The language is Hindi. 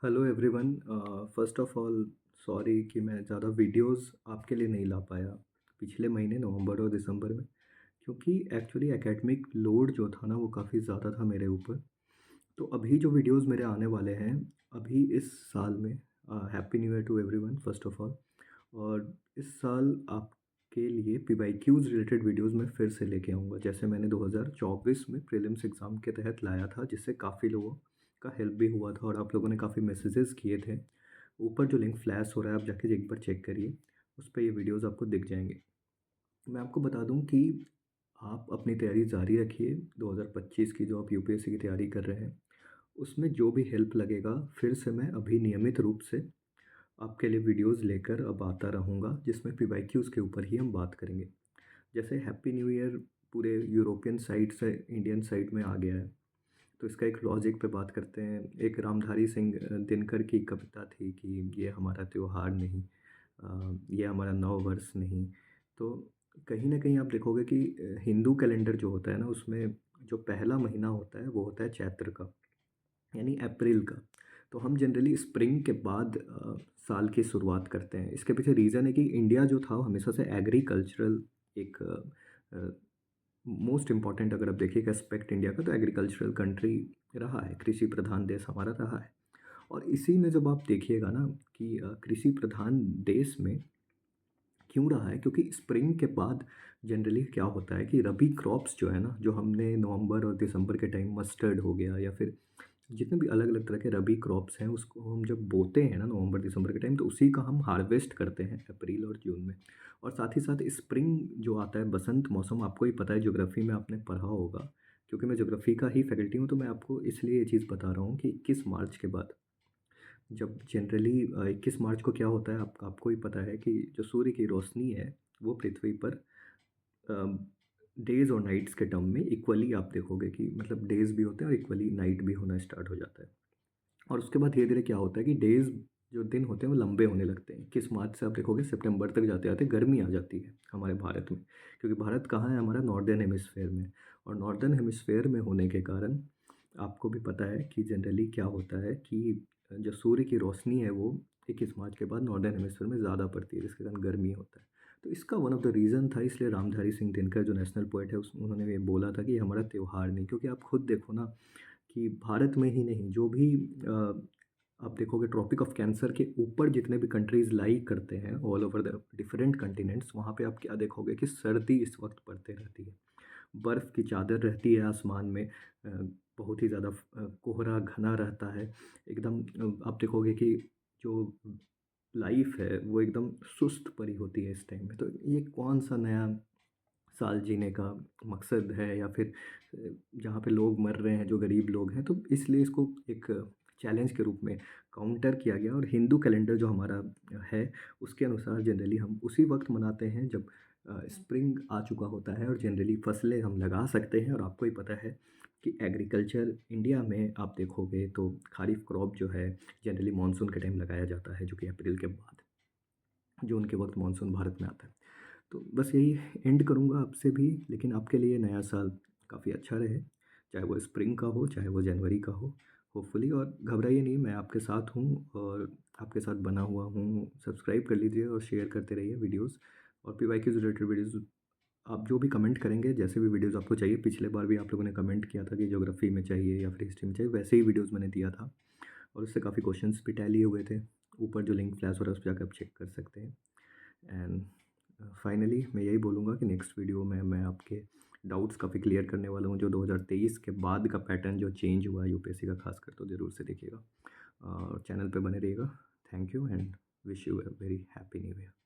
Hello everyone. First of all sorry कि मैं ज़्यादा वीडियोस आपके लिए नहीं ला पाया पिछले महीने नवंबर और दिसंबर में, क्योंकि एक्चुअली एकेडमिक लोड जो था ना वो काफ़ी ज़्यादा था मेरे ऊपर। तो अभी जो वीडियोस मेरे आने वाले हैं अभी इस साल में, happy new year to everyone first of all. और इस साल आपके लिए पीवाईक्यूज़ रिलेटेड वीडियोस मैं फिर से लेके आऊँगा, जैसे मैंने 2024 में प्रीलिम्स एग्ज़ाम के तहत लाया था, जिससे काफ़ी लोगों का हेल्प भी हुआ था और आप लोगों ने काफ़ी मैसेजेस किए थे। ऊपर जो लिंक फ्लैश हो रहा है आप जाके एक बार चेक करिए, उस पे ये वीडियोस आपको दिख जाएँगे। मैं आपको बता दूँ कि आप अपनी तैयारी जारी रखिए। 2025 की जो आप यूपीएससी की तैयारी कर रहे हैं, उसमें जो भी हेल्प लगेगा फिर से मैं अभी नियमित रूप से आपके लिए वीडियोस लेकर अब आता रहूँगा, जिसमें पीवाईक्यूज़ के ऊपर ही हम बात करेंगे। जैसे हैप्पी न्यू ईयर पूरे यूरोपियन साइड से इंडियन साइड में आ गया है, तो इसका एक लॉजिक पे बात करते हैं। एक रामधारी सिंह दिनकर की कविता थी कि ये हमारा त्योहार नहीं, ये हमारा नव वर्ष नहीं। तो कहीं न कहीं आप देखोगे कि हिंदू कैलेंडर जो होता है ना, उसमें जो पहला महीना होता है वो होता है चैत्र का, यानी अप्रैल का। तो हम जनरली स्प्रिंग के बाद साल की शुरुआत करते हैं। इसके पीछे रीज़न है कि इंडिया जो था वो हमेशा से एग्रीकल्चरल एक मोस्ट इम्पॉर्टेंट, अगर आप देखिएगा एस्पेक्ट इंडिया का, तो एग्रीकल्चरल कंट्री रहा है, कृषि प्रधान देश हमारा रहा है। और इसी में जब आप देखिएगा ना कि कृषि प्रधान देश में क्यों रहा है, क्योंकि स्प्रिंग के बाद जनरली क्या होता है कि रबी क्रॉप्स जो है ना, जो हमने नवंबर और दिसंबर के टाइम मस्टर्ड हो गया या फिर जितने भी अलग अलग तरह के रबी क्रॉप्स हैं, उसको हम जब बोते हैं ना नवंबर दिसंबर के टाइम, तो उसी का हम हार्वेस्ट करते हैं अप्रैल और जून में। और साथ ही साथ स्प्रिंग जो आता है, बसंत मौसम, आपको ही पता है, ज्योग्राफी में आपने पढ़ा होगा। क्योंकि मैं ज्योग्राफी का ही फैकल्टी हूँ, तो मैं आपको इसलिए ये चीज़ बता रहा हूँ कि 21 मार्च के बाद, जब जनरली 21 मार्च को क्या होता है, आपको ही पता है कि जो सूर्य की रोशनी है वो पृथ्वी पर डेज़ और नाइट्स के टर्म में इक्वली, आप देखोगे कि मतलब डेज़ भी होते हैं और इक्वली नाइट भी होना स्टार्ट हो जाता है। और उसके बाद धीरे-धीरे क्या होता है कि डेज़, जो दिन होते हैं वो लंबे होने लगते हैं। किस मार्च से आप देखोगे सितंबर तक जाते-जाते गर्मी आ जाती है हमारे भारत में। क्योंकि भारत कहाँ है, हमारा नॉर्दर्न हेमिस्फीयर में। और नॉर्दर्न हेमिस्फीयर में होने के कारण आपको भी पता है कि जनरली क्या होता है कि जो सूर्य की रोशनी है वो 21 मार्च के बाद नॉर्दर्न हेमिस्फीयर में ज़्यादा पड़ती है, जिसके कारण गर्मी होता है। तो इसका वन ऑफ द रीज़न था, इसलिए रामधारी सिंह दिनकर जो नेशनल पोएट है, उस उन्होंने ये बोला था कि ये हमारा त्योहार नहीं। क्योंकि आप खुद देखो ना कि भारत में ही नहीं, जो भी आप देखोगे ट्रॉपिक ऑफ कैंसर के ऊपर जितने भी कंट्रीज़ लाई करते हैं all over the different continents, वहाँ पे आप क्या देखोगे कि सर्दी इस वक्त पड़ते रहती है। बर्फ़ की चादर रहती है आसमान में, बहुत ही ज़्यादा कोहरा घना रहता है। एकदम आप देखोगे कि जो लाइफ़ है वो एकदम सुस्त पड़ी होती है इस टाइम में। तो ये कौन-सा नया साल जीने का मकसद है, या फिर जहाँ पे लोग मर रहे हैं, जो गरीब लोग हैं, तो इसलिए इसको एक चैलेंज के रूप में काउंटर किया गया। और हिंदू कैलेंडर जो हमारा है, उसके अनुसार जनरली हम उसी वक्त मनाते हैं जब स्प्रिंग आ चुका होता है और जनरली फसलें हम लगा सकते हैं। और आपको ही पता है कि एग्रीकल्चर इंडिया में आप देखोगे तो खरीफ क्रॉप जो है जनरली मानसून के टाइम लगाया जाता है, जो कि अप्रैल के बाद, जून के वक्त मानसून भारत में आता है। तो बस यही एंड करूँगा आपसे भी, लेकिन आपके लिए नया साल काफ़ी अच्छा रहे, चाहे वो स्प्रिंग का हो, चाहे वो जनवरी का हो, होपफुली। और घबराइए नहीं, मैं आपके साथ हूँ और आपके साथ बना हुआ हूँ। सब्सक्राइब कर लीजिए और शेयर करते रहिए वीडियोस। और पीवाईक्यू से रिलेटेड वीडियोस आप जो भी कमेंट करेंगे, जैसे भी वीडियोस आपको चाहिए, पिछले बार भी आप लोगों ने कमेंट किया था कि ज्योग्राफी में चाहिए या फिर हिस्ट्री में चाहिए, वैसे ही वीडियोस मैंने दिया था। और उससे काफ़ी क्वेश्चंस भी टैली हुए थे। ऊपर जो लिंक फ्लैश हो रहा है उस पे जाकर आप चेक कर सकते हैं। एंड फाइनली मैं यही बोलूँगा कि नेक्स्ट वीडियो में मैं आपके डाउट्स काफ़ी क्लियर करने वाला हूँ। जो 2023 के बाद का पैटर्न जो चेंज हुआ है यूपीएससी का खासकर, तो ज़रूर से देखिएगा और चैनल पे बने रहिएगा। Thank you and wish you a very happy new year.